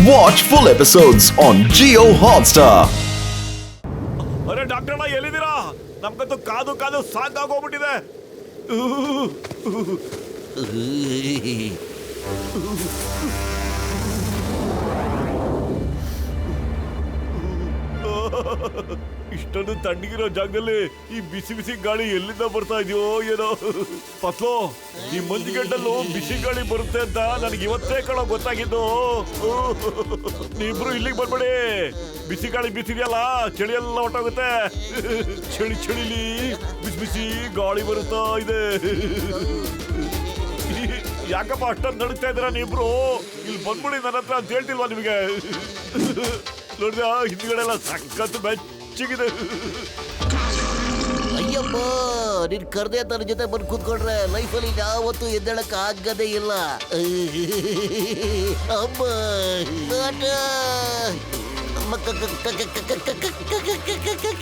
Watch full episodes on Jio Hotstar. ಅರೆ doctor ಅಣ್ಣ ಎಲ್ಲಿದ್ದೀರಾ? ನಮ್ಗಂತೂ ಕಾದು ಕಾದು ಸಾಕಾಗೋಗ್ಬಿಟ್ಟಿದೆ. ಇಷ್ಟೊಂದು ತಣ್ಣಗಿರೋ ಜಾಗದಲ್ಲಿ ಈ ಬಿಸಿ ಬಿಸಿ ಗಾಳಿ ಎಲ್ಲಿಂದ ಬರ್ತಾ ಇದೆಯೋ ಏನೋ. ಪತ್ಲೋ, ಈ ಮಂಜುಗಡ್ಡಲ್ಲೂ ಬಿಸಿ ಗಾಳಿ ಬರುತ್ತೆ ಅಂತ ನನಗೆ ಇವತ್ತೇ ಕಣೋ ಗೊತ್ತಾಗಿದ್ದು. ನೀವಿಬ್ರು ಇಲ್ಲಿಗೆ ಬರ್ಬೇಡಿ, ಬಿಸಿ ಗಾಳಿ ಬಿಸಿದೆಯಲ್ಲ ಚಳಿ ಎಲ್ಲ ಹೊಟ್ಟೋಗುತ್ತೆ. ಚಳಿ ಚಳಿಲಿ ಬಿಸಿ ಬಿಸಿ ಗಾಳಿ ಬರುತ್ತಾ ಇದೆ. ಯಾಕಪ್ಪ ಅಷ್ಟೊಂದು ನಡುತ್ತಾ ಇದ್ದೀರಾ ನೀವಿಬ್ರು? ಇಲ್ಲಿ ಬಂದ್ಬಿಡಿ ನನ್ನ ಹತ್ರ ಅಂತ ಹೇಳ್ತಿಲ್ವಾ ನಿಮಗೆ? ನೋಡಿದ ಹಿಂದ್ಗಡೆ ಎಲ್ಲ ಸಖತ್ ಬೆಚ್ಚಗಿದೆ. ಅಯ್ಯಪ್ಪ, ನೀನ್ ಕರ್ದೆ ನನ್ನ ಜೊತೆ ಬಂದು ಕೂತ್ಕೊಂಡ್ರೆ ಲೈಫಲ್ಲಿ ಯಾವತ್ತೂ ಎದ್ದೇಳಕ್ ಆಗದೇ ಇಲ್ಲ. ಅಮ್ಮ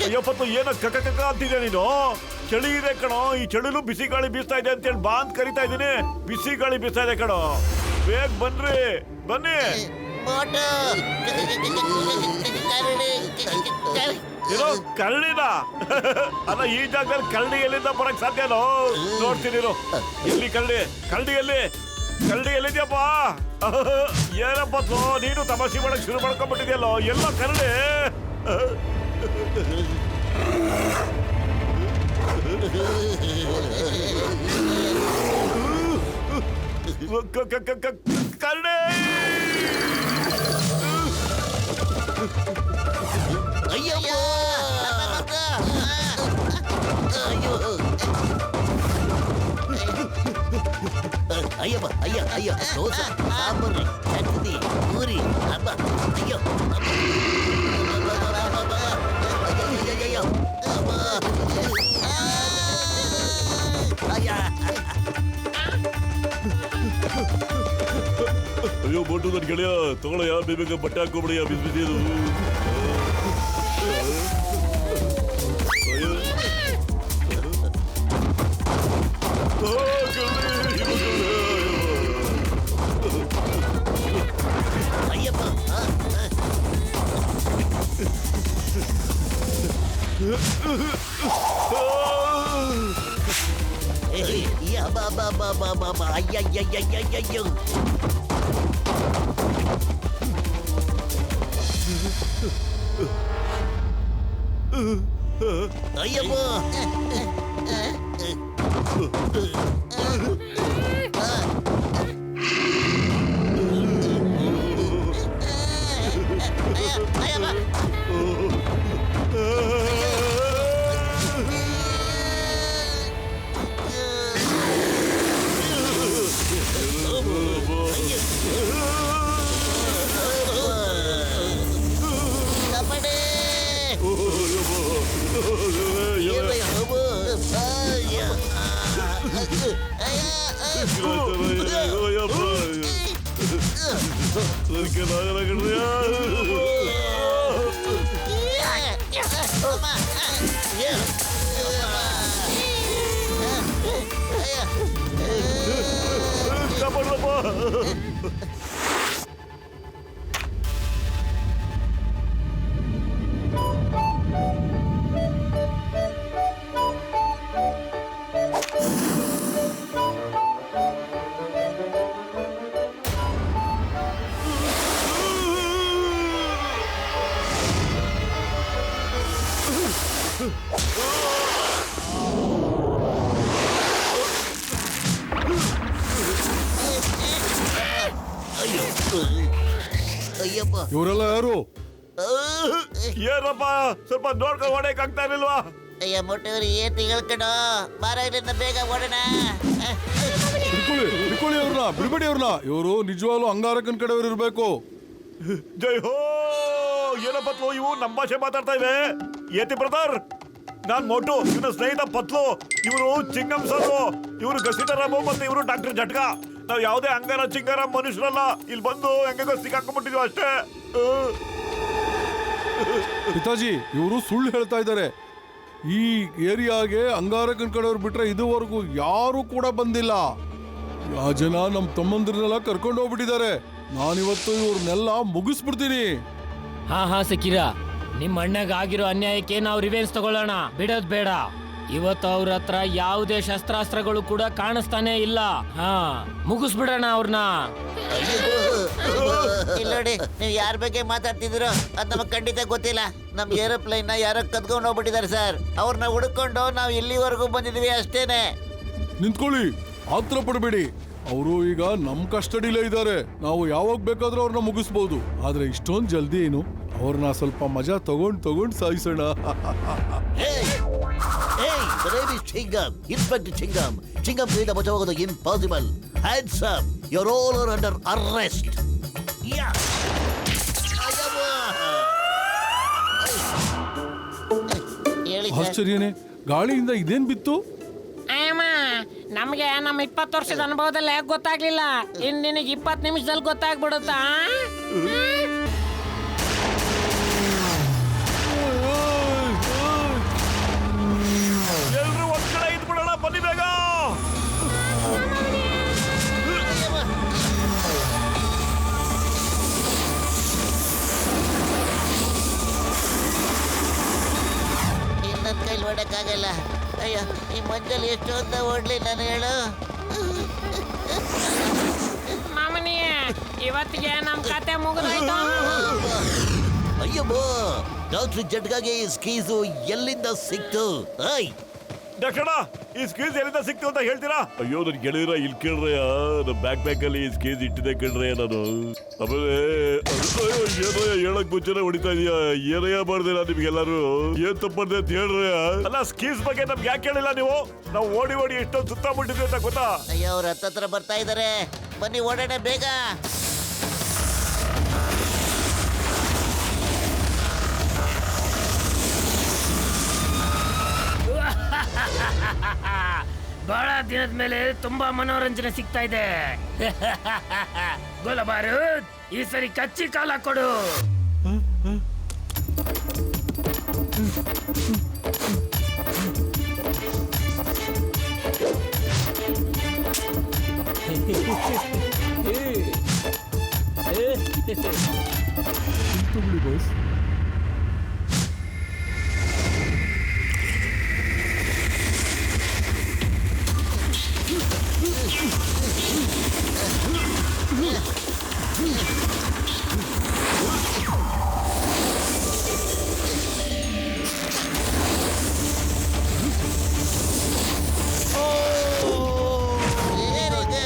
ಅಯ್ಯಪ್ಪತ್ತು ಏನ ಕಕ್ಕ ಕಕ್ಕ ಅಂತಿದ್ಯಾ ನೀನು? ಚಳಿ ಇದೆ ಕಣೋ, ಈ ಚಳಿಲು ಬಿಸಿ ಗಾಳಿ ಬೀಸ್ತಾ ಇದೆ ಅಂತೇಳಿ ಬಾ ಅಂತ ಕರಿತಾ ಇದ್ದೀನಿ. ಬಿಸಿ ಗಾಳಿ ಬೀಸ್ತಾ ಇದೆ ಕಣೋ, ಬೇಗ ಬನ್ರಿ, ಬನ್ನಿ. ಏನೋ ಕರಡಿನ? ಅಲ್ಲ, ಈ ಜಾಗದಲ್ಲಿ ಕರಡಿ ಎಲ್ಲಿಂದ ಬರಕ್ ಸಾಧ್ಯನೋ? ನೋಡ್ತೀನಿ. ಇಲ್ಲಿ ಕರಡಿ ಎಲ್ಲಿದ್ಯಪ್ಪ? ಏನಪ್ಪ ನೀನು ತಮಾಷೆ ಮಾಡಕ್ ಶುರು ಮಾಡ್ಕೊಂಡ್ಬಿಟ್ಟಿದ್ಯಲ್ಲೋ. ಎಲ್ಲ ಕರಡಿ ಕರಡಿ. ಅಯ್ಯಯ್ಯೋ, ಅಯ್ಯಪ್ಪ, ಅಯ್ಯ ದೋಸೆ, ಸಾಂಬಾರು, ಚಟ್ನಿ, ಪೂರಿ, ಹಬ್ಬ. ಅಯ್ಯೋ, ಅಯ್ಯೋ ಬೋಟು ನನ್ ಗೆಳೆಯ, ತಗೊಳಯ್ಯ, ಬೇಗ ಬಟ್ಟೆ ಹಾಕೋಬಿಡಿಯ, ಬಿಸಿ ಬಿಸಿ ಅದು. ಅಯ್ಯಪ್ಪ, ಅಯ್ಯಯ್ಯಯ್ಯಯ್ಯಯ್ಯೋ. ಅಯ್ಯಪ್ಪ, ಅಯ್ಯಪ್ಪ, ಇವರೆಲ್ಲ ಯಾರು? ಏನಪ್ಪ, ಸ್ವಲ್ಪ ನೋಡ್ಕೊಂಡು ಹೊಡೆಯಕ್ ಆಗ್ತಾ ಇರಲಿಲ್ವಾ? ಅಯ್ಯ ಮೊಟ್ಟೆಯವರು ಏನ್ ತಿಳ್ಕಣ, ಬಾರಾಗಿರಿಂದ ಬೇಗ ಓಡೋಣ. ಹಿಡ್ಕೊಳ್ಳಿ ಅವ್ರನ್ನ, ಬಿಡ್ಬೇಡಿ ಅವ್ರನ್ನ. ಇವರು ನಿಜವಾಗ್ಲೂ ಅಂಗಾರಕನ್ ಕಡೆಯವ್ರು ಇರ್ಬೇಕು. ಜೈ ಹೋ. ಏನಪ್ಪ ಇವು ನಮ್ಮ ಭಾಷೆ ಮಾತಾಡ್ತಾ ಇವೆ? ಏತಿ ಬ್ರದರ್, ನಾನ್ ಮೋಟು, ಇವನ ಸ್ನೇಹಿತ ಪತ್ಲು. ಇವರು ಚಿಂಗಂ ಸರ್, ಇವರು ಗಸಿಟರಾಮು, ಮತ್ತೆ ಇವರು ಡಾಕ್ಟರ್ ಜಟ್ಕ. ನಾವ್ ಯಾವುದೇ ಅಂಗಾರ ಚಿಂಗಾರ ಮನುಷ್ಯರಲ್ಲ. ಇಲ್ಲಿ ಬಂದು ಹೆಂಗ ಸಿಕ್ಕಾಕೊಂಡ್ಬಿಟ್ಟಿದ್ವಿ ಅಷ್ಟೇ. ಪಿತಾಜಿ, ಇವರು ಸುಳ್ಳು ಹೇಳ್ತಾ ಇದ್ದಾರೆ. ಈ ಏರಿಯಾಗೆ ಅಂಗಾರಕನ್ ಕಡೆಯವ್ರು ಬಿಟ್ರೆ ಇದುವರೆಗೂ ಯಾರು ಕೂಡ ಬಂದಿಲ್ಲ. ಆ ಜನ ನಮ್ಮ ತಮ್ಮಂದ್ರನ್ನೆಲ್ಲ ಕರ್ಕೊಂಡು ಹೋಗ್ಬಿಟ್ಟಿದ್ದಾರೆ. ನಾನಿವತ್ತು ಇವ್ರನ್ನೆಲ್ಲ ಮುಗಿಸ್ಬಿಡ್ತೀನಿ. ಹಾ ಸಕಿರಾ, ನಿಮ್ಮ ಅಣ್ಣಗ ಆಗಿರೋ ಅನ್ಯಾಯಕ್ಕೆ ನಾವು ರಿವೆನ್ಸ್ ತಗೊಳ್ಳೋಣ, ಬಿಡೋದ್ ಬೇಡ. ಇವತ್ತು ಅವ್ರ ಹತ್ರ ಯಾವುದೇ ಶಸ್ತ್ರಾಸ್ತ್ರಗಳು ಕೂಡ ಕಾಣಿಸ್ತಾನೆ ಇಲ್ಲ. ಹಾ, ಮುಗಿಸ್ಬಿಡೋಣ ಅವ್ರನ್ನ. ಇಲ್ಲಿ ನೋಡಿ, ನೀವು ಯಾರ ಬಗ್ಗೆ ಮಾತಾಡ್ತಿದ್ದೀರೋ ಅದು ನಮಗೆ ಖಂಡಿತ ಗೊತ್ತಿಲ್ಲ. ನಮ್ ಏರೋಪ್ಲೇನ್ ನ ಯಾರೋ ಕದ್ಕೊಂಡು ಹೋಗ್ಬಿಟ್ಟಿದ್ದಾರೆ ಸರ್. ಅವ್ರನ್ನ ಹುಡುಕೊಂಡು ನಾವು ಇಲ್ಲಿವರೆಗೂ ಬಂದಿದ್ವಿ ಅಷ್ಟೇನೆ. ನಿಂತ್ಕೊಳ್ಳಿ, ಆತ್ರ ಪಡಬೇಡಿ. ಅವರು ಈಗ ನಮ್ ಕಸ್ಟಡಿಲೇ ಇದ್ದಾರೆ. ನಾವು ಯಾವಾಗ ಬೇಕಾದ್ರೂ ಅವ್ರನ್ನ ಮುಗಿಸ್ಬೋದು. ಆದ್ರೆ ಇಷ್ಟೊಂದು ಜಲ್ದಿ ಏನು? ಅವ್ರನ್ನ ಸ್ವಲ್ಪ ಮಜಾ ತಗೊಂಡ್ ಸಾಯಿಸೋಣ. ಚಿಂಗಮ್, ಇನ್ಸ್ಪೆಕ್ಟರ್ ಚಿಂಗಮ್. ಚಿಂಗಮ್ ಕೈಯಿಂದ ಬಚಾವಾಗೋದು impossible. Hands up, you are all under arrest. ಆಶ್ಚರ್ಯನೇ, ಗಾಳಿಯಿಂದ ಇದೇನ್ ಬಿತ್ತು? ನಮ್ಗೆ ನಮ್ಮ 20 ವರ್ಷದ ಅನುಭವದಲ್ಲಿ ಯಾಕೆ ಗೊತ್ತಾಗ್ಲಿಲ್ಲ? ಇನ್ ನಿನಗೆ 20 ನಿಮಿಷದಲ್ಲಿ ಗೊತ್ತಾಗ್ಬಿಡುತ್ತಾ? ಎಲ್ರು ಒಂದ್ ಕಡೆ ಇದ್ಬಿಡೋಣ, ಬನ್ನಿ ಬೇಗ. ನನ್ನ ಕೈಲಿ ಓಡಕ್ಕಾಗಲ್ಲ. ಅಯ್ಯೋ, ಈ ಮಂಜಲ್ಲಿ ಎಷ್ಟು ಅಂತ ಓಡ್ಲಿ ನಾನು, ಹೇಳು. ಮಾಮನಿ, ಇವತ್ತಿಗೆ ನಮ್ ಕತೆ ಮುಗಿದೋಯ್ತು. ಅಯ್ಯಬ್ಬೋ, ಡಾಕ್ಟರ್ ಜಡ್ಗಾಗೆ ಈ ಸ್ಕೀಸು ಎಲ್ಲಿಂದ ಸಿಕ್ತು? ಡಾಕ್ಟರ್, ಈ ಸ್ಕೀಸ್ ಎಲ್ಲಿಂದ ಸಿಕ್ತು ಅಂತ ಹೇಳ್ತೀರಾ? ಅಯ್ಯೋ, ನನ್ ಗೆಳೆಯರ ಇಲ್ಲಿ ಕೇಳ್ರಯ್ಯ, ನನ್ನ ಬ್ಯಾಕ್ ಅಲ್ಲಿ ಈ ಸ್ಕೀಸ್ ಇಟ್ಟಿದೆ ಕೇಳ್ರಯ್ಯ ನಾನು. ಆಮೇಲೆ ಏನೋ ಹೇಳಕ್ ಮುಂಚೆನೆ ಹೊಡಿತಾ ಇದೀಯ. ಏನಯ್ಯ ಮಾಡ್ದೆ ನಾ ನಿಮ್ಗೆಲ್ಲಾರು? ಏನ್ ತಪ್ಪದೆ ಅಂತ ಹೇಳ್ರಯ್ಯ. ಅಲ್ಲ, ಸ್ಕೀಸ್ ಬಗ್ಗೆ ನಮ್ಗೆ ಯಾಕೆ ಹೇಳಿಲ್ಲ ನೀವು? ನಾವು ಓಡಿ ಎಷ್ಟೊಂದು ಸುತ್ತಬಿಟ್ಟಿದ್ವಿ ಅಂತ ಗೊತ್ತಾ? ಅಯ್ಯೋ, ಅವ್ರ ಹತ್ತತ್ರ ಬರ್ತಾ ಇದಾರೆ. ಬನ್ನಿ ಓಡೋಣ ಬೇಗ. ಬಹಳ ದಿನದ ಮೇಲೆ ತುಂಬಾ ಮನೋರಂಜನೆ ಸಿಗ್ತಾ ಇದೆ. ಗೋಲಬಾರು, ಈ ಸರಿ ಕಚ್ಚಿ ಕಾಲ ಕೊಡು.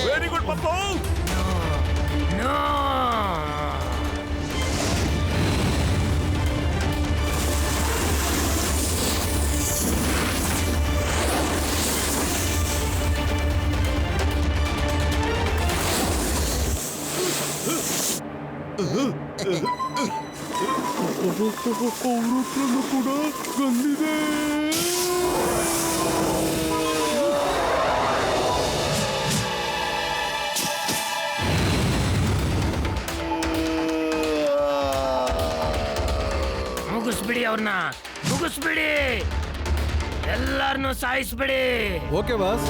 Very good Pappu. ಅವ್ರ ಹತ್ರನೂ ಕೂಡ ಗನ್ನಿದೆ. ಮುಗಿಸ್ಬಿಡಿ ಅವ್ರನ್ನ, ಮುಗಿಸ್ಬಿಡಿ. ಎಲ್ಲಾರನ್ನು ಸಾಯಿಸ್ಬಿಡಿ. Okay boss.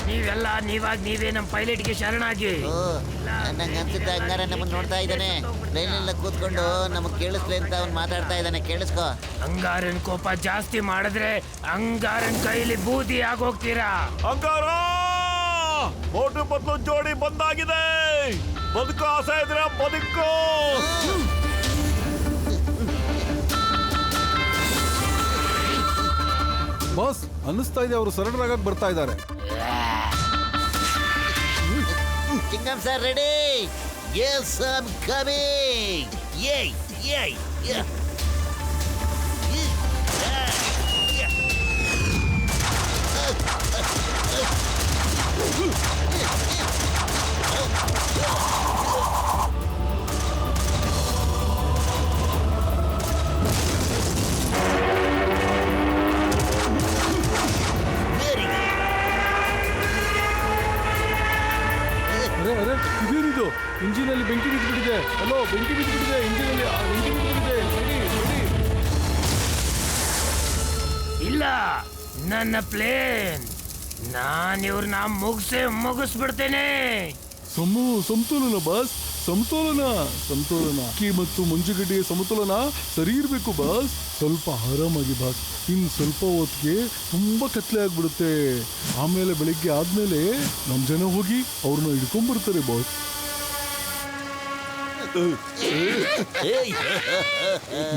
ನೀವೆಲ್ಲ ನೀವೇ ನಮ್ಮ ಪೈಲಟ್ಗೆ ಶರಣಾಗಿ. ನಂಗೆ ಅನ್ಸುತ್ತೆ ಹಂಗಾರೆ ನಮ್ಮನ್ನ ನೋಡ್ತಾ ಇದ್ದಾನೆ. ಟ್ರೈನೆಲ್ಲ ಕೂತ್ಕೊಂಡು ನಮಗ್ ಕೇಳಿಸ್ಲಿ ಅಂತ ಅವ್ನು ಮಾತಾಡ್ತಾ ಇದ್ದಾನೆ. ಕೇಳಿಸ್ಕೊ. ಅಂಗಾರನ್ ಕೋಪ ಜಾಸ್ತಿ ಮಾಡಿದ್ರೆ ಅಂಗಾರನ್ ಕೈಲಿ ಬೂದಿ ಆಗೋಗ್ತೀರಾ. ಅಂಗಾರ, ಮೋಟು ಪತ್ಲು ಜೋಡಿ ಬಂದಾಗಿದೆ. ಬದುಕು ಆಸೆ ಇದ್ರೆ ಬದುಕು. ಬಾಸ್, ಅನ್ನಿಸ್ತಾ ಇದೆ ಅವರು ಸರೆಂಡರ್ ಆಗಕ್ಕೆ ಬರ್ತಾ ಇದ್ದಾರೆ. Chingam sir ready? Yes, I'm coming. Yay, yay, yeah. Very good. ಅರೆ ಇದೇನಿದು ಇಂಜಿನ್ ಅಲ್ಲಿ ಬೆಂಕಿ ಬಿದ್ದುಬಿಟ್ಟಿದೆ. ಅಲ್ಲೋ ಬೆಂಕಿ ಬಿದ್ದುಬಿಟ್ಟಿದೆ ಇಂಜಿನ್ ಅಲ್ಲಿ, ಬೆಂಕಿ ಬಿದ್ದುಬಿಟ್ಟಿದೆ. ಬಿಡಿ. ಇಲ್ಲ, ನನ್ನ ಪ್ಲೇನ್ ನಾನು ಇವ್ರನ್ನ ಮುಗಿಸ್ಬಿಡ್ತೇನೆ. ಸಮತೋಲನ ಬಾಸ್, ಸಮತೋಲನ ಅಕ್ಕಿ ಮತ್ತು ಮಂಜುಗಡ್ಡೆಯ ಸಮತೋಲನ ಸರಿ ಇರಬೇಕು ಬಾಸ್. ಸ್ವಲ್ಪ ಆರಾಮಾಗಿ ಬಾಸ್. ಇನ್ನು ಸ್ವಲ್ಪ ಹೊತ್ತಿಗೆ ತುಂಬಾ ಕತ್ಲೆ ಆಗ್ಬಿಡುತ್ತೆ. ಆಮೇಲೆ ಬೆಳಿಗ್ಗೆ ಆದ್ಮೇಲೆ ನಮ್ ಜನ ಹೋಗಿ ಅವ್ರನ್ನ ಹಿಡ್ಕೊಂಡ್ಬರ್ತಾರೆ ಬಾಸ್.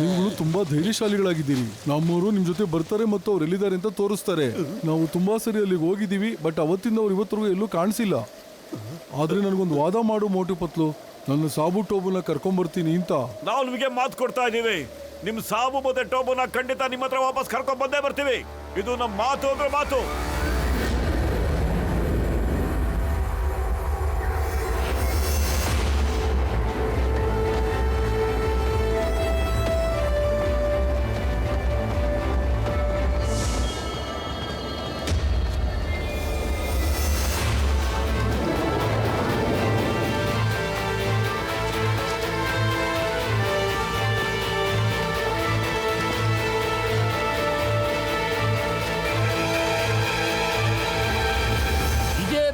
ನೀವು ತುಂಬಾ ಧೈರ್ಯಶಾಲಿಗಳಾಗಿದ್ದೀರಿ. ನಮ್ಮವರು ನಿಮ್ ಜೊತೆ ಬರ್ತಾರೆ ಮತ್ತು ಅವ್ರು ಎಲ್ಲಿದ್ದಾರೆ ಅಂತ ತೋರಿಸ್ತಾರೆ. ನಾವು ತುಂಬಾ ಸರಿ ಅಲ್ಲಿಗೆ ಹೋಗಿದ್ದೀವಿ, ಬಟ್ ಅವತ್ತಿಂದ ಅವ್ರು ಇವತ್ತರೆಗೂ ಎಲ್ಲೂ ಕಾಣಿಸಿಲ್ಲ. ಆದ್ರೆ ನನಗೊಂದು ವಾದ ಮಾಡು ಮೋಟು ಪತ್ಲು, ನನ್ನ ಸಾಬು ಟೋಬುನ ಕರ್ಕೊಂಡ್ಬರ್ತೀನಿ ಅಂತ. ನಾವು ನಿಮಗೆ ಮಾತು ಕೊಡ್ತಾ ಇದೀವಿ, ನಿಮ್ ಸಾಬು ಮತ್ತೆ ಟೋಬುನ ಖಂಡಿತ ನಿಮ್ಮ ಹತ್ರ ವಾಪಸ್ ಕರ್ಕೊಂಡ್ ಬಂದೇ ಬರ್ತೀವಿ. ಇದು ನಮ್ಮ ಮಾತು ಅಂದ್ರೆ ಮಾತು.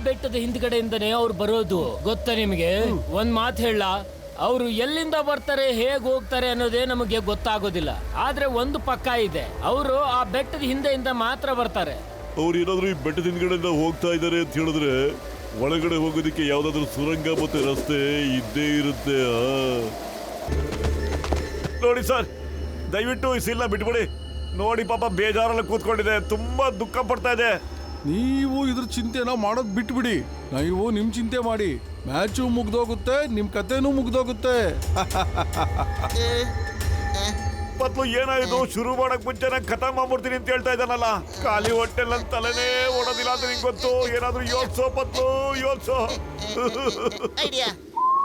ಬೆಟ್ಟದ ಹಿಂದ್ಗಡೆಯಿಂದನೇ ಅವ್ರು ಬರೋದು. ಗೊತ್ತಾ ನಿಮಗೆ? ಒಂದ್ ಮಾತು ಹೇಳ, ಅವರು ಎಲ್ಲಿಂದ ಬರ್ತಾರೆ, ಹೇಗ್ ಹೋಗ್ತಾರೆ ಅನ್ನೋದೇ ನಮಗೆ ಗೊತ್ತಾಗೋದಿಲ್ಲ. ಆದ್ರೆ ಒಂದು ಪಕ್ಕ ಇದೆ, ಅವರು ಆ ಬೆಟ್ಟದ ಹಿಂದೆಯಿಂದ ಮಾತ್ರ ಬರ್ತಾರೆ. ಅವ್ರು ಏನಾದ್ರು ಈ ಬೆಟ್ಟದ ಹಿಂದ್ಗಡೆಯಿಂದ ಹೋಗ್ತಾ ಇದ್ದಾರೆ ಅಂತ ಹೇಳಿದ್ರೆ ಒಳಗಡೆ ಹೋಗೋದಕ್ಕೆ ಯಾವ್ದಾದ್ರು ಸುರಂಗ ಮತ್ತೆ ರಸ್ತೆ ಇದ್ದೇ ಇರುತ್ತೆ. ನೋಡಿ ಸರ್, ದಯವಿಟ್ಟು ಈ ಸಿಲ್ಲ ಬಿಟ್ಬಿಡಿ. ನೋಡಿ ಪಾಪ ಬೇಜಾರಲ್ಲ ಕೂತ್ಕೊಂಡಿದೆ, ತುಂಬಾ ದುಃಖ ಪಡ್ತಾ ಇದೆ. ನೀವು ಇದ್ರ ಚಿಂತೆನ ಮಾಡೋದ್ ಬಿಟ್ಬಿಡಿ. ನೀವು ನಿಮ್ ಚಿಂತೆ ಮಾಡಿ. ಮ್ಯಾಚು ಮುಗ್ದೋಗುತ್ತೆ, ನಿಮ್ ಕತೆನೂ ಮುಗ್ದೋಗುತ್ತೆ. ಪತ್ಲು ಏನಾಯ್ತು? ಶುರು ಮಾಡಕ್ ಮುಂಚೆ ನಾನು ಕಥಾ ಮಾಡ್ಬಿಡ್ತೀನಿ ಅಂತ ಹೇಳ್ತಾ ಇದ್ದಾನಲ್ಲ. ಖಾಲಿ ಹೊಟ್ಟೆ ನನ್ನ ತಲೆನೇ ಓಡೋದಿಲ್ಲ ಅಂತ ನಿಂಗೆ ಗೊತ್ತು. ಏನಾದ್ರು ಯೋಚ್ಸೋ ಪತ್ಲು, ಯೋಚ್ಸೋ. ಐಡಿಯಾ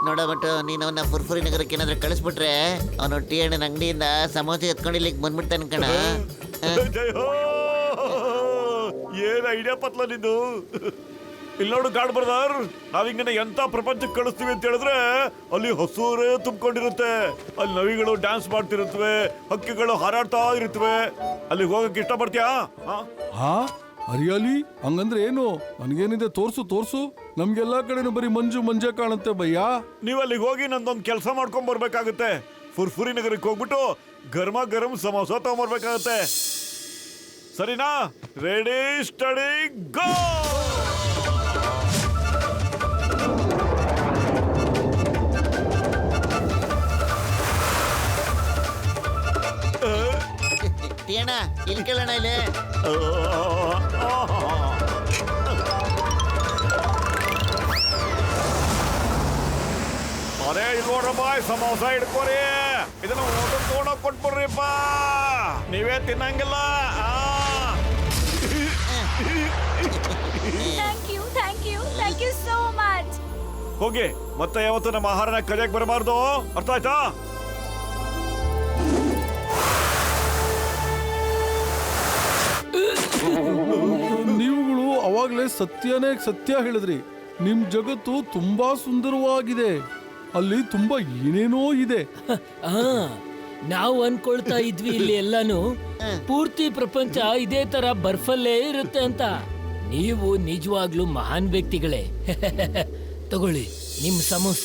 ನೋಡಬಿಟ್ಟು ನೀನು ಅವನ್ನ ಫುರ್ಫುರಿ ನಗರಕ್ಕೆ ಏನಾದ್ರು ಕಳಿಸ್ಬಿಟ್ರೆ ಅವನು ಟೀ ಹಣ್ಣಿನ ಅಂಗಡಿಯಿಂದ ಸಮೋಸೆ ಎತ್ಕೊಂಡು ಇಲ್ಲಿಗೆ ಬಂದ್ಬಿಡ್ತಾನೆ ಕಣ. ಜೈ ಹೋ. ಏನ್ ಐಡಿಯಾ ಪತ್ಲ ನಿಂದು. ಇಲ್ಲಿ ನೋಡು ಗಾಡ್ ಬ್ರದರ್, ನಾವಿಂಗನೆ ಎಂತ ಪ್ರಪಂಚಕ್ಕೆ ಕಳಿಸ್ತೀವಿ ಅಂತ ಹೇಳಿದ್ರೆ ಅಲ್ಲಿ ಹಸೂರೇ ತುಂಬಿಕೊಂಡಿರುತ್ತೆ. ಅಲ್ಲಿ ನವಿಗಳು ಡ್ಯಾನ್ಸ್ ಮಾಡ್ತಿರುತ್ತವೆ, ಹಕ್ಕಿಗಳು ಹಾರಾಡ್ತಾ ಇರುತ್ತವೆ. ಅಲ್ಲಿಗೆ ಹೋಗಕ್ಕೆ ಇಷ್ಟಪಡ್ತೀಯಾ? ಹಾ ಹರಿಯಾಲಿ, ಹಂಗಂದ್ರೆ ಏನು? ನನ್ಗೇನಿದೆ ತೋರ್ಸು. ನಮ್ಗೆಲ್ಲಾ ಕಡೆನೂ ಬರೀ ಮಂಜೆ ಕಾಣುತ್ತೆ ಭಯ್ಯ. ನೀವು ಅಲ್ಲಿಗೆ ಹೋಗಿ ನಂದೊಂದು ಕೆಲಸ ಮಾಡ್ಕೊಂಡ್ ಬರ್ಬೇಕಾಗುತ್ತೆ. ಫುರ್ಫುರಿ ನಗರಕ್ಕೆ ಹೋಗ್ಬಿಟ್ಟು ಗರಂ ಸಮೋಸ ತಗೊಂಡ್ಬರ್ಬೇಕಾಗತ್ತೆ. ಸರಿನಾ? ರೆಡಿ ಸ್ಟಡಿ ಗೋ. ಟೀ ಅಣ್ಣ ಇಲ್ಲಿ ಕೇಳೋಣ ಇಲ್ಲಿ. ಅದೇ ಇಲ್ಲಿ ನೋಡ್ರಪ್ಪ, ಸಮೋಸ ಹಿಡ್ಕೋರಿ. ಇದನ್ನ ಊಟ ತಗೊಂಡೋಗಿ ಕೊಟ್ಬಿಡ್ರಿಪ್ಪ, ನೀವೇ ತಿನ್ನಂಗಿಲ್ಲ. Thank you so much. ಹೋಗಿ ಮತ್ತೆ ಯಾವತ್ತು ನಮ್ಮ ಆಹಾರನ ಕಲಿಯಕ್ ಬರಬಾರ್ದು, ಅರ್ಥ ಆಯ್ತಾ? ನೀವುಗಳು ಅವಾಗ್ಲೇ ಸತ್ಯ ಹೇಳಿದ್ರಿ. ನಿಮ್ ಜಗತ್ತು ತುಂಬಾ ಸುಂದರವಾಗಿದೆ. ಅಲ್ಲಿ ತುಂಬಾ ಏನೇನೋ ಇದೆ. ನಾವು ಅನ್ಕೊಳ್ತಾ ಇದ್ವಿ ಇಲ್ಲಿ ಎಲ್ಲಾನು ಪೂರ್ತಿ ಪ್ರಪಂಚ ಇದೇ ತರ ಬರ್ಫಲ್ಲೇ ಇರುತ್ತೆ ಅಂತ. ನೀವು ನಿಜವಾಗ್ಲೂ ಮಹಾನ್ ವ್ಯಕ್ತಿಗಳೇ. ತಗೊಳ್ಳಿ ನಿಮ್ ಸಮೋಸ.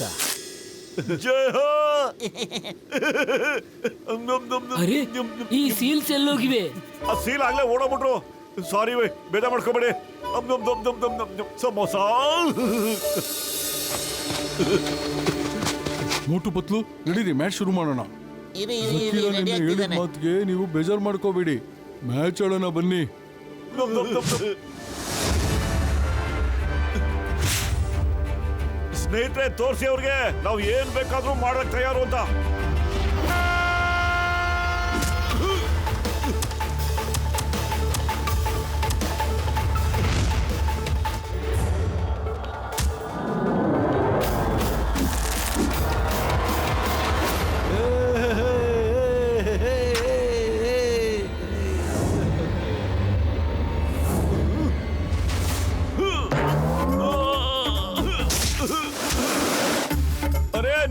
ಜೈ ಹೋ. ಅರೆ, ಈ ಸೀಲ್ಸ್ ಎಲ್ಲೋಗಿವೆ? ಆ ಸೀಲ್ ಆಗ್ಲೇ ಓಡೋಗ್ಬಿಟ್ರು. ಸಾರಿ ವೈ, ಬೇಜಾರ್ ಮಾಡ್ಕೋಬೇಡಿ. ಸಮೋಸ. ಮೋಟು ಪತ್ಲು ನಡೀರಿ, ಮ್ಯಾಚ್ ಶುರು ಮಾಡೋಣ. ಹೇಳಿದ ಮಾತಿಗೆ ನೀವು ಬೇಜಾರ್ ಮಾಡ್ಕೋಬೇಡಿ. ಮ್ಯಾಚ್ ಆಡೋಣ ಬನ್ನಿ. ಸ್ನೇಹಿತರೆ, ತೋರಿಸಿ ಅವ್ರಿಗೆ ನಾವು ಏನ್ ಬೇಕಾದ್ರೂ ಮಾಡಕ್ ತಯಾರು ಅಂತ.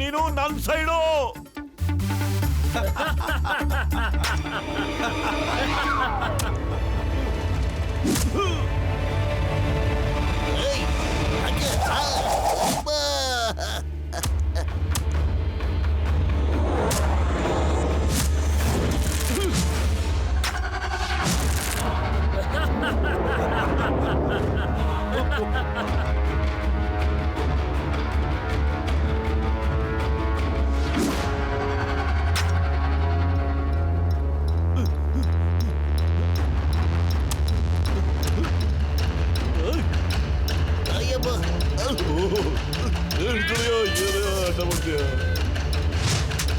ನೀನು ನನ್ ಸೈಡು.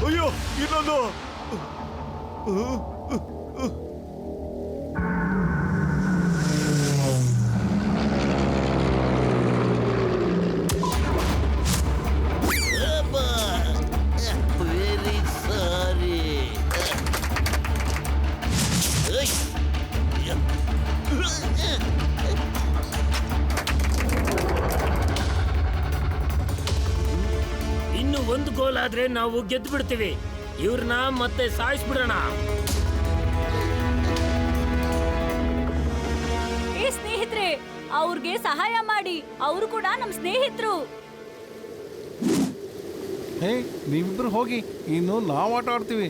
ಅಯ್ಯೋ ಇನ್ನೊಂದು. Very sorry. ಇನ್ನು ಒಂದು ಗೋಲ್ ಆದ್ರೆ ನಾವು ಗೆದ್ದು ಬಿಡ್ತೀವಿ. ಇವ್ರನ್ನ ಮತ್ತೆ ಸಾಯಿಸ್ಬಿಡೋಣ. ಏ ಸ್ನೇಹಿತರೆ, ಅವ್ರಿಗೆ ಸಹಾಯ ಮಾಡಿ. ಅವರು ಕೂಡ ನಮ್ ಸ್ನೇಹಿತರು. ಹೇ ನೀವಿಬ್ರು ಹೋಗಿ, ಇನ್ನು ನಾವು ಆಟ ಆಡ್ತೀವಿ.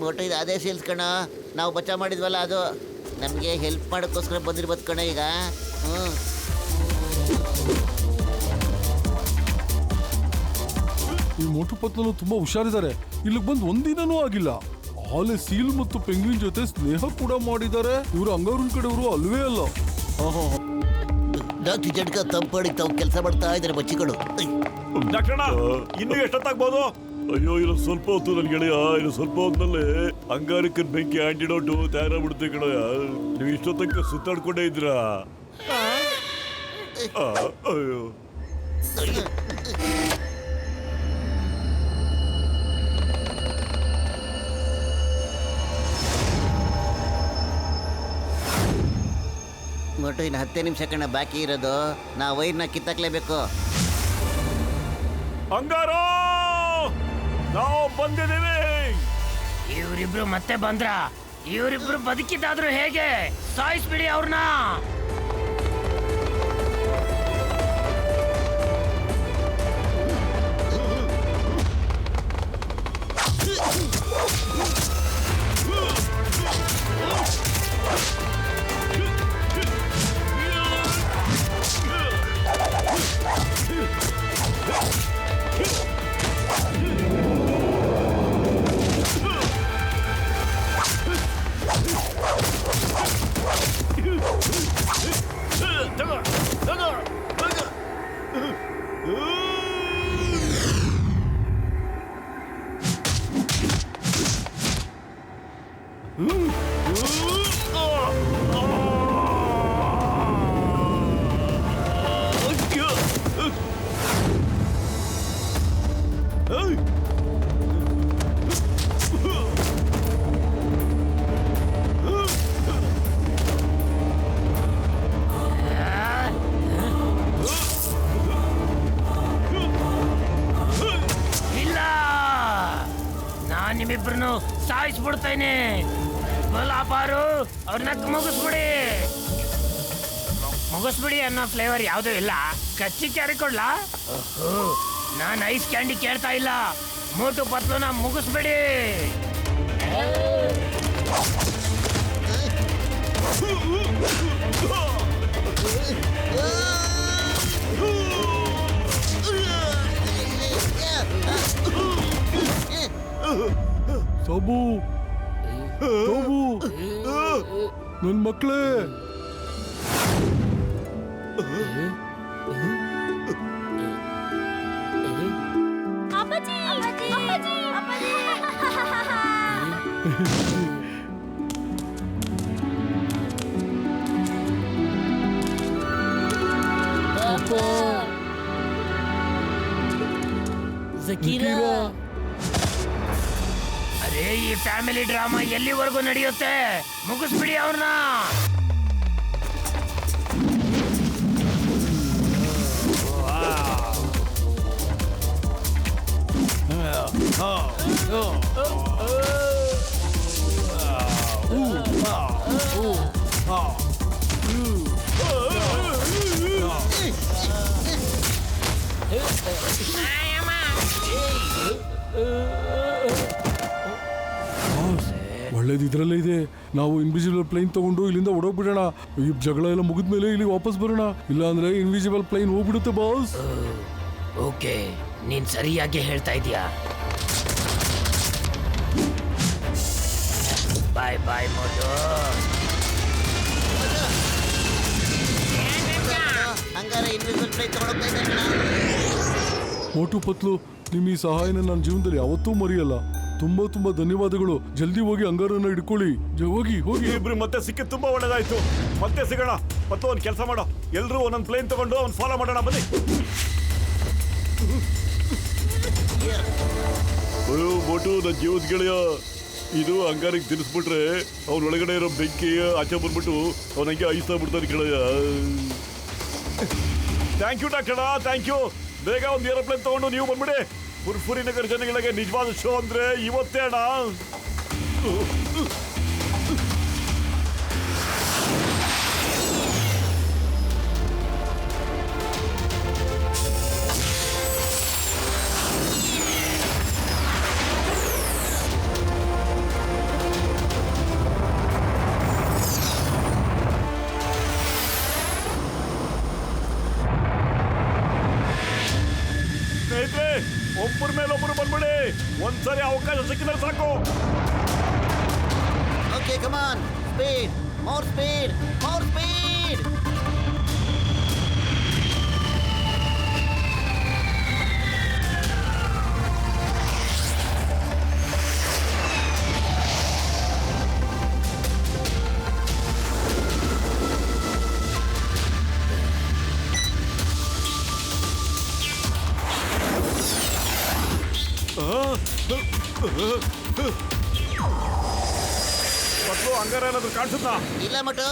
ಮೋಟು ಇದು ಅದೇ ಸೇಲ್ಸ್ ಕಣ, ನಾವು ಬಚಾವ್ ಮಾಡಿದ್ವಲ್ಲ ಅದು. ನಮಗೆ ಹೆಲ್ಪ್ ಮಾಡೋಕ್ಕೋಸ್ಕರ ಬಂದಿರ್ಬೋದು ಕಣ ಈಗ. ಈ ಮೋಟು ಪತ್ಲನು ತುಂಬಾ ಹುಷಾರಿದ್ದಾರೆ. ಇಲ್ಲಿಗೆ ಬಂದು ಒಂದಿನನೂ ಆಗಿಲ್ಲ. ಆಲೆ ಸೀಲ್ ಮತ್ತು ಪೆಂಗ್ವಿನ್ ಜೊತೆ ಸ್ನೇಹ ಕೂಡ ಮಾಡಿದ್ದಾರೆ. ಇವರು ಅಂಗಾರನ್ ಕಡೆಯವರು ಅಲ್ವೇ ಅಲ್ಲ. ಡಾಕ್ಟರ್ ಜಡ್ಕ ತಂಪಾಡಿ ತಾವು ಕೆಲಸ ಮಾಡ್ತಾ ಇದ್ದಾರೆ ಬಚ್ಚಿಗಳು. ಡಾಕ್ಟರ್ ಇನ್ನು ಎಷ್ಟೊತ್ತಾಗ್ಬೋದು? ಅಯ್ಯೋ ಇಲ್ಲ ಸ್ವಲ್ಪ ಹೊತ್ತು ನನ್ ಗೆಳೆಯ. ಇನ್ನು ಸ್ವಲ್ಪ ಹೊತ್ತಲ್ಲೇ ಅಂಗಾರಕ್ಕನ್ ಬೆಂಕಿ ಆಂಟಿಡೋಟು ತಯಾರಾಗ್ಬಿಡುತ್ತೆ ಕಣಯ್ಯ. ನೀವು ಇಷ್ಟೊತ್ತಂಕ ಸುತ್ತಾಡ್ಕೊಂಡೇ ಇದ್ರಾ? ಅಯ್ಯೋ ಮೋಟು ಇನ್ನು 10 ನಿಮಿಷ ಕಣ ಬಾಕಿ ಇರೋದು. ನಾವು ವೈರ್ನ ಕಿತ್ತಾಕ್ಲೇಬೇಕು. ಅಂಗಾರ ನಾವು ಬಂದಿದ್ದೀವಿ. ಇವರಿಬ್ರು ಮತ್ತೆ ಬಂದ್ರ? ಇವರಿಬ್ರು ಬದುಕಿದ್ದಾದ್ರು ಹೇಗೆ? ಸಾಯಿಸ್ಬಿಡಿ ಅವ್ರನ್ನ. ನಿಮ್ಮಿಬ್ರನ್ನು ಸಾಯಿಸ್ಬಿಡ್ತೇನೆ. ಗೋಲಾಪಾರು ಅವ್ರನ್ನ ಮುಗಿಸ್ಬಿಡಿ ಅನ್ನೋ ಫ್ಲೇವರ್ ಯಾವುದೂ ಇಲ್ಲ. ಕಚ್ಚಿ ಕ್ಯಾರಿ ಕೊಡ್ಲಾ? ನಾನು ಐಸ್ ಕ್ಯಾಂಡಿ ಕೇಳ್ತಾ ಇಲ್ಲ. ಮೋಟು ಪತ್ಲುನ ಮುಗಿಸ್ಬಿಡಿ. ಸಾಬು ಸಾಬು ನನ್ ಮಕ್ಳೇ, ಅಪ್ಪಾಜಿ, ಅಪ್ಪಾಜಿ, ಅಪ್ಪಾಜಿ. ಜಕೀರಾ, ಅರೆ ಈ ಫ್ಯಾಮಿಲಿ ಡ್ರಾಮಾ ಎಲ್ಲಿವರೆಗೂ ನಡೆಯುತ್ತೆ? ಮುಗಿಸ್ಬಿಡಿ ಅವ್ರನ್ನ. ಒಳ್ಳೇದು ಇದ್ರಲ್ಲೇ ಇದೆ. ನಾವು ಇನ್ವಿಸಿಬಲ್ ಪ್ಲೇನ್ ತಗೊಂಡು ಇಲ್ಲಿಂದ ಓಡೋಗ್ಬಿಡೋಣ. ಈ ಜಗಳ ಎಲ್ಲ ಮುಗಿದ್ಮೇಲೆ ಇಲ್ಲಿ ವಾಪಸ್ ಬರೋಣ. ಇಲ್ಲ ಅಂದ್ರೆ ಇನ್ವಿಸಿಬಲ್ ಪ್ಲೇನ್ ಹೋಗ್ಬಿಡುತ್ತೆ ಬಾಸ್. ಓಕೆ, ನೀನ್ ಸರಿಯಾಗಿ ಹೇಳ್ತಾ ಇದೀಯಾ. ಬಾಯ್ ಬಾಯ್ ಮೋಟು. ಹಂಗಾರೆ ಇನ್ವಿಸಿಬಲ್ ಪ್ಲೇನ್ ತಗೊಂಡೋಗ್ತಾ ಇದ್ದಾರೆ. ಮೋಟು ಪತ್ಲು, ನಿಮ್ಮ ಈ ಸಹಾಯನ ನನ್ನ ಜೀವನದಲ್ಲಿ ಯಾವತ್ತೂ ಮರೆಯಲ್ಲ. ತುಂಬಾ ತುಂಬಾ ಧನ್ಯವಾದಗಳು. ಜಲ್ದಿ ಹೋಗಿ ಅಂಗಾರನ್ನ ಹಿಡ್ಕೊಳ್ಳಿ. ಹೋಗಿ ಹೋಗಿ. ಇಬ್ರು ಮತ್ತೆ ಸಿಕ್ಕಿದ್ ತುಂಬಾ ಒಳ್ಳೇದಾಯ್ತು. ಮತ್ತೆ ಸಿಗೋಣ. ಮತ್ತು ಒಂದ್ ಕೆಲಸ ಮಾಡೋ, ಎಲ್ರು ಒಂದೊಂದು ಪ್ಲೇನ್ ತಗೊಂಡು ಅವ್ನು ಫಾಲೋ ಮಾಡೋಣ. ಬನ್ನಿ. ಬೋಟು, ನನ್ನ ಜೀವದ ಗೆಳೆಯ, ಇದು ಅಂಗಾರಿಗೆ ತಿನ್ನಿಸ್ಬಿಟ್ರೆ ಅವ್ನ ಒಳಗಡೆ ಇರೋ ಬೆಂಕಿ ಆಚೆ ಬಂದ್ಬಿಟ್ಟು ಅವನಿಗೆ ಐಸ್ತಾ ಬಿಡ್ತಾನೆ ಗೆಳೆಯ. Thank you doctor, thank you. ಬೇಗ ಒಂದು ಏರೋಪ್ಲೇನ್ ತಗೊಂಡು ನೀವು ಬಂದ್ಬಿಡಿ. ಫುರ್ಫುರಿ ನಗರ ಜನಗಳಿಗೆ ನಿಜವಾದ ಶೋ ಅಂದ್ರೆ ಇವತ್ತೇ ಅಣ್ಣ. ಸ್ನೇಹಿತರೆ, ಒಬ್ಬರ ಮೇಲೆ ಒಬ್ಬರು ಬಂದ್ಬಿಡಿ. ಒಂದ್ಸರಿ ಅವಕಾಶ ಸಿಕ್ಕಿದ್ರೆ ಸಾಕು. Okay, come on, speed, more speed, more speed. ಮತ್ತು ಅಂಗಾರ ಏನಾದ್ರು ಕಾಣಿಸುತ್ತಾ? ಇಲ್ಲ ಮಟು.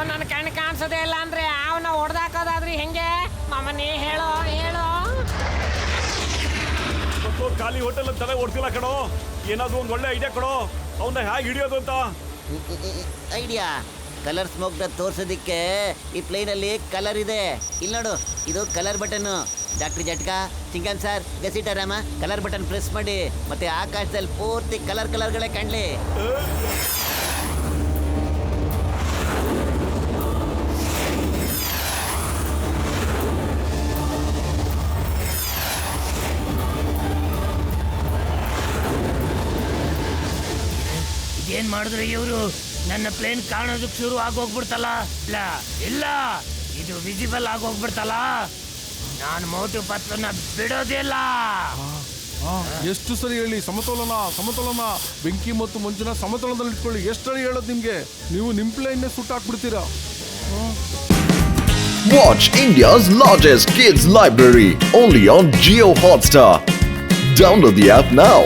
ನನ್ನ ಕಣ್ಣು ಕಾಣಿಸೋದೇ ಇಲ್ಲ ಅಂದ್ರೆ ಅವನ ಹೊಡೆದಾಕೋದಾದ್ರಿ ಹೆಂಗೆ? ಮಾಮನಿ ಹೇಳೋ ಹೇಳೋ. ಖಾಲಿ ಹೋಟೆಲ್ ತಲೆ ಓಡ್ತಿಲ್ಲ ಕಣೋ. ಏನಾದ್ರು ಒಂದು ಒಳ್ಳೆ ಐಡಿಯಾ ಕೊಡೋ, ಅವನ್ನ ಹೇಗೆ ಹಿಡಿಯೋದು ಅಂತ. ಐಡಿಯಾ? ಕಲರ್ ಸ್ಮೋಕ್ ತೋರ್ಸೋದಿಕ್ಕೆ ಈ ಪ್ಲೇನ್ ಅಲ್ಲಿ ಕಲರ್ ಇದೆ. ಇಲ್ಲಿ ನೋಡು, ಇದು colour button. Doctor Jatka, Chingam sir, ಗಸಿಟರಾಮ, ಕಲರ್ ಬಟನ್ ಪ್ರೆಸ್ ಮಾಡಿ. ಮತ್ತೆ ಆಕಾಶದಲ್ಲಿ ಪೂರ್ತಿ ಕಲರ್ಗಳೇ ಕಾಣ್ಲಿ. ಏನ್ ಮಾಡಿದ್ರು ಇವರು? ನನ್ನ ಪ್ಲೇನ್ ಕಾಣೋದಕ್ಕೆ ಶುರು ಆಗೋಗ್ಬಿಡ್ತಲ್ಲ. ಇಲ್ಲ ಇಲ್ಲ, ಇದು ವಿಸಿಬಲ್ ಆಗೋಗ್ಬಿಡ್ತಲ್ಲ. ನಾನು ಮೋಟು ಪತ್ಲನ್ನ ಬಿಡೋದಿಲ್ಲ. ಎಷ್ಟು ಸರಿ ಹೇಳಿ? ಸಮತೋಲನ ಸಮತೋಲನ. ಬೆಂಕಿ ಮತ್ತು ಮಂಜಿನ ಸಮತೋಲನದಲ್ಲಿ ಇಟ್ಕೊಳ್ಳಿ. ಎಷ್ಟು ಸರಿ ಹೇಳೋದು ನಿಮ್ಗೆ? ನೀವು ನಿಮ್ plane ಸುಟ್ಟಾಕ್ಬಿಡ್ತೀರಾ. Watch India's largest kids library only on Jio Hotstar. Download the app now.